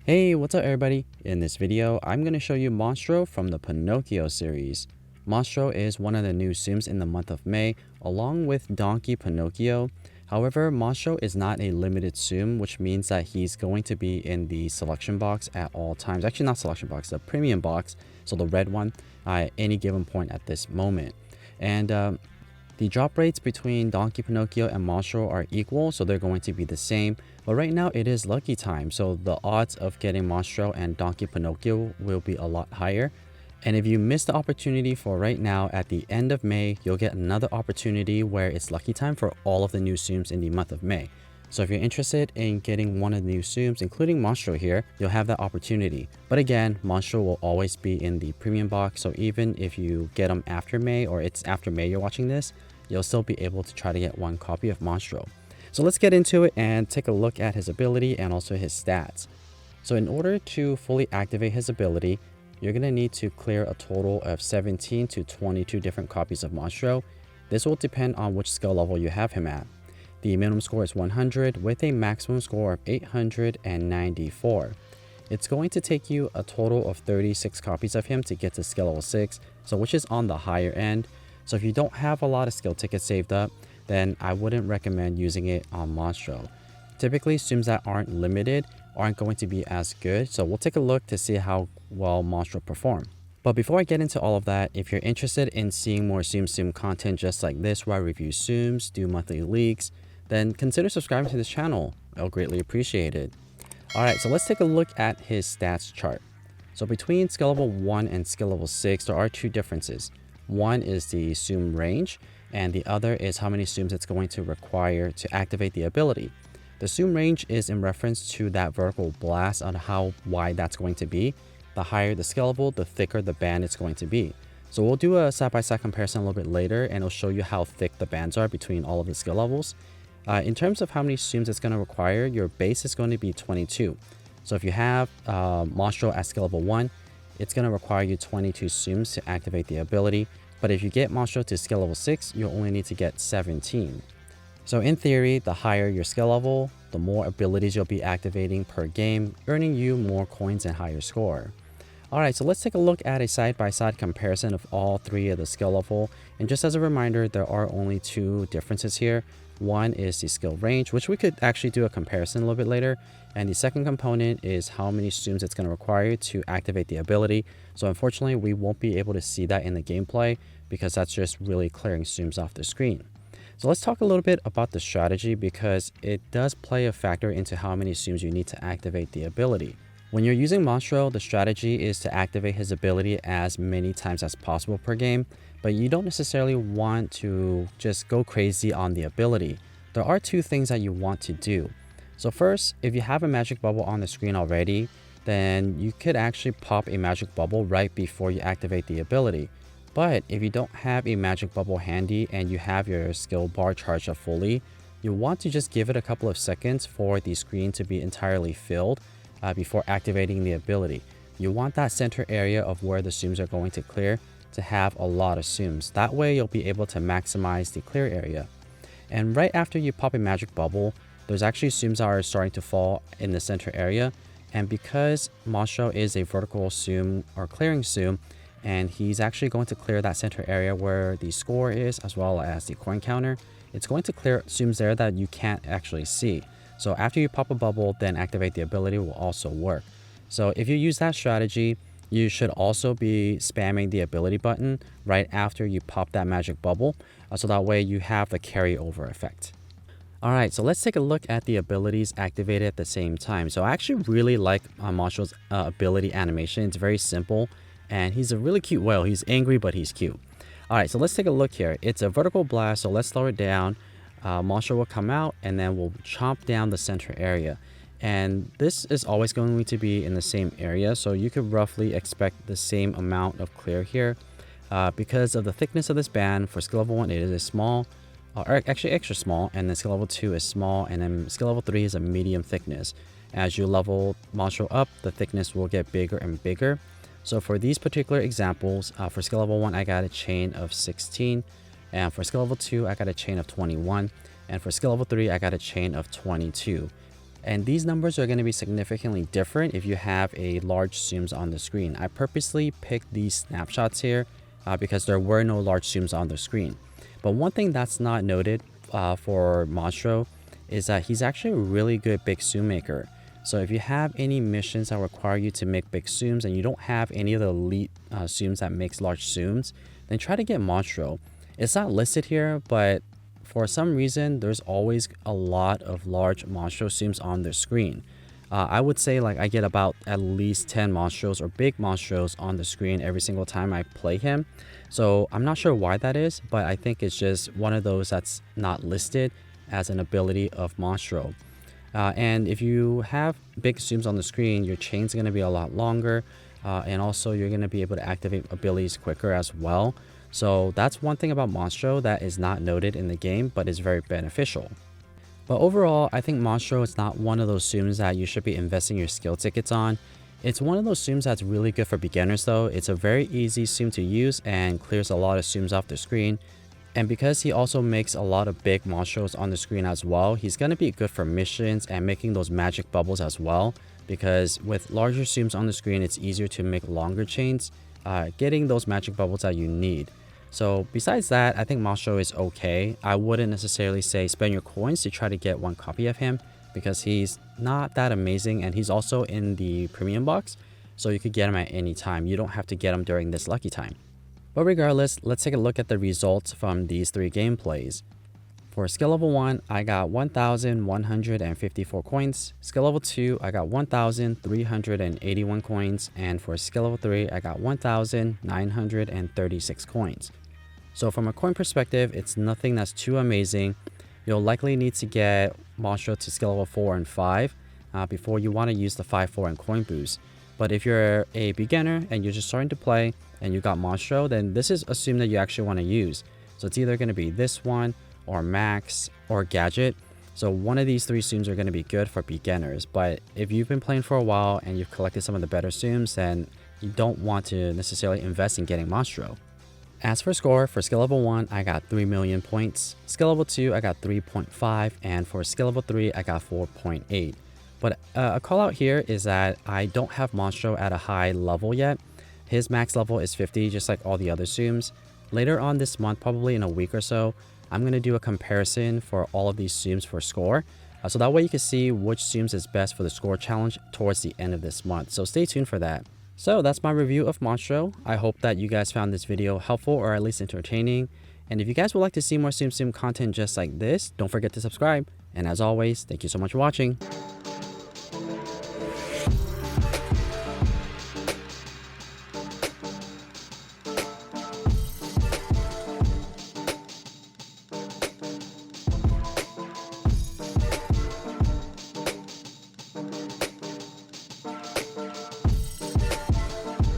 Hey, what's up everybody? In this video, I'm going to show you Monstro from the Pinocchio series. Monstro is one of the new Tsums in the month of May, along with Donkey Pinocchio. However, Monstro is not a limited Tsum, which means that he's going to be in the selection box at all times. Actually, not selection box, the premium box, so the red one, at any given point at this moment. And the drop rates between Donkey Pinocchio and Monstro are equal, so they're going to be the same. But right now it is lucky time, so the odds of getting Monstro and Donkey Pinocchio will be a lot higher. And if you miss the opportunity for right now, at the end of May, you'll get another opportunity where it's lucky time for all of the new Tsums in the month of May. So if you're interested in getting one of the new Tsums, including Monstro here, you'll have that opportunity. But again, Monstro will always be in the premium box, so even if you get them after May, or it's after May you're watching this, you'll still be able to try to get one copy of Monstro. So let's get into it and take a look at his ability and also his stats. So in order to fully activate his ability, you're going to need to clear a total of 17 to 22 different copies of Monstro. This will depend on which skill level you have him at. The minimum score is 100 with a maximum score of 894. It's going to take you a total of 36 copies of him to get to skill level 6, so which is on the higher end. So if you don't have a lot of skill tickets saved up, then I wouldn't recommend using it on Monstro. Typically, Tsums that aren't limited aren't going to be as good, so we'll take a look to see how well Monstro perform. But before I get into all of that, if you're interested in seeing more Tsum Tsum content just like this, where I review Tsums, do monthly leaks, then consider subscribing to this channel. I'll greatly appreciate it. Alright, so let's take a look at his stats chart. So between skill level 1 and skill level 6, there are two differences. One is the Tsum range, and the other is how many Tsums it's going to require to activate the ability. The Tsum range is in reference to that vertical blast on how wide that's going to be. The higher the skill level, the thicker the band it's going to be. So we'll do a side-by-side comparison a little bit later, and it'll show you how thick the bands are between all of the skill levels. In terms of how many Tsums it's going to require, your base is going to be 22. So if you have Monstro at skill level 1, it's going to require you 22 Tsums to activate the ability. But if you get Monstro to skill level 6, you'll only need to get 17. So in theory, the higher your skill level, the more abilities you'll be activating per game, earning you more coins and higher score. Alright, so let's take a look at a side-by-side comparison of all three of the skill level. And just as a reminder, there are only two differences here. One is the skill range, which we could actually do a comparison a little bit later. And the second component is how many Tsums it's going to require to activate the ability. So unfortunately, we won't be able to see that in the gameplay because that's just really clearing Tsums off the screen. So let's talk a little bit about the strategy because it does play a factor into how many Tsums you need to activate the ability. When you're using Monstro, the strategy is to activate his ability as many times as possible per game, but you don't necessarily want to just go crazy on the ability. There are two things that you want to do. So first, if you have a magic bubble on the screen already, then you could actually pop a magic bubble right before you activate the ability. But if you don't have a magic bubble handy and you have your skill bar charged up fully, you want to just give it a couple of seconds for the screen to be entirely filled before activating the ability. You want that center area of where the Tsums are going to clear to have a lot of Tsums. That way you'll be able to maximize the clear area. And right after you pop a magic bubble, there's actually Tsums that are starting to fall in the center area. And because Monstro is a vertical Tsum or clearing Tsum, and he's actually going to clear that center area where the score is as well as the coin counter, it's going to clear Tsums there that you can't actually see. So after you pop a bubble, then activate the ability will also work. So if you use that strategy, you should also be spamming the ability button right after you pop that magic bubble, so that way you have the carryover effect. Alright, so let's take a look at the abilities activated at the same time. So I actually really like Monstro's ability animation. It's very simple, and he's a really cute whale. He's angry, but he's cute. Alright, so let's take a look here. It's a vertical blast, so let's slow it down. Monstro will come out and then we'll chomp down the center area, and this is always going to be in the same area, so you could roughly expect the same amount of clear here. Because of the thickness of this band, for skill level 1 it is a small, or actually extra small, and then skill level 2 is small, and then skill level 3 is a medium thickness. As you level Monstro up, the thickness will get bigger and bigger. So for these particular examples, for skill level 1 I got a chain of 16, and for skill level 2 I got a chain of 21, and for skill level 3 I got a chain of 22. And these numbers are going to be significantly different if you have a large zooms on the screen. I purposely picked these snapshots here because there were no large zooms on the screen. But one thing that's not noted for Monstro is that he's actually a really good big zoom maker. So if you have any missions that require you to make big zooms and you don't have any of the elite zooms that makes large zooms, then try to get Monstro. It's not listed here, but for some reason, there's always a lot of large Monstro zooms on the screen. I would say like I get about at least 10 Monstros or big Monstros on the screen every single time I play him. So I'm not sure why that is, but I think it's just one of those that's not listed as an ability of Monstro. And if you have big zooms on the screen, your chain's going to be a lot longer, and also you're going to be able to activate abilities quicker as well. So that's one thing about Monstro that is not noted in the game, but is very beneficial. But overall, I think Monstro is not one of those zooms that you should be investing your skill tickets on. It's one of those zooms that's really good for beginners though. It's a very easy zoom to use and clears a lot of zooms off the screen. And because he also makes a lot of big Monstros on the screen as well, he's going to be good for missions and making those magic bubbles as well. Because with larger zooms on the screen, it's easier to make longer chains, getting those magic bubbles that you need. So besides that, I think Monstro is okay. I wouldn't necessarily say spend your coins to try to get one copy of him because he's not that amazing, and he's also in the premium box, so you could get him at any time. You don't have to get him during this lucky time. But regardless, let's take a look at the results from these three gameplays. For skill level 1, I got 1,154 coins. Skill level 2, I got 1,381 coins. And for skill level 3, I got 1,936 coins. So from a coin perspective, it's nothing that's too amazing. You'll likely need to get Monstro to skill level 4 and 5 before you want to use the 5-4 and coin boost. But if you're a beginner and you're just starting to play and you got Monstro, then this is assumed that you actually want to use. So it's either going to be this one, or Max, or Gadget. So one of these three zooms are going to be good for beginners. But if you've been playing for a while and you've collected some of the better zooms, then you don't want to necessarily invest in getting Monstro. As for score, for skill level 1, I got 3 million points. Skill level 2, I got 3.5. And for skill level 3, I got 4.8. But a call out here is that I don't have Monstro at a high level yet. His max level is 50, just like all the other zooms. Later on this month, probably in a week or so, I'm going to do a comparison for all of these zooms for score. So that way you can see which zooms is best for the score challenge towards the end of this month. So stay tuned for that. So that's my review of Monstro. I hope that you guys found this video helpful or at least entertaining. And if you guys would like to see more Tsum Tsum content just like this, don't forget to subscribe. And as always, thank you so much for watching.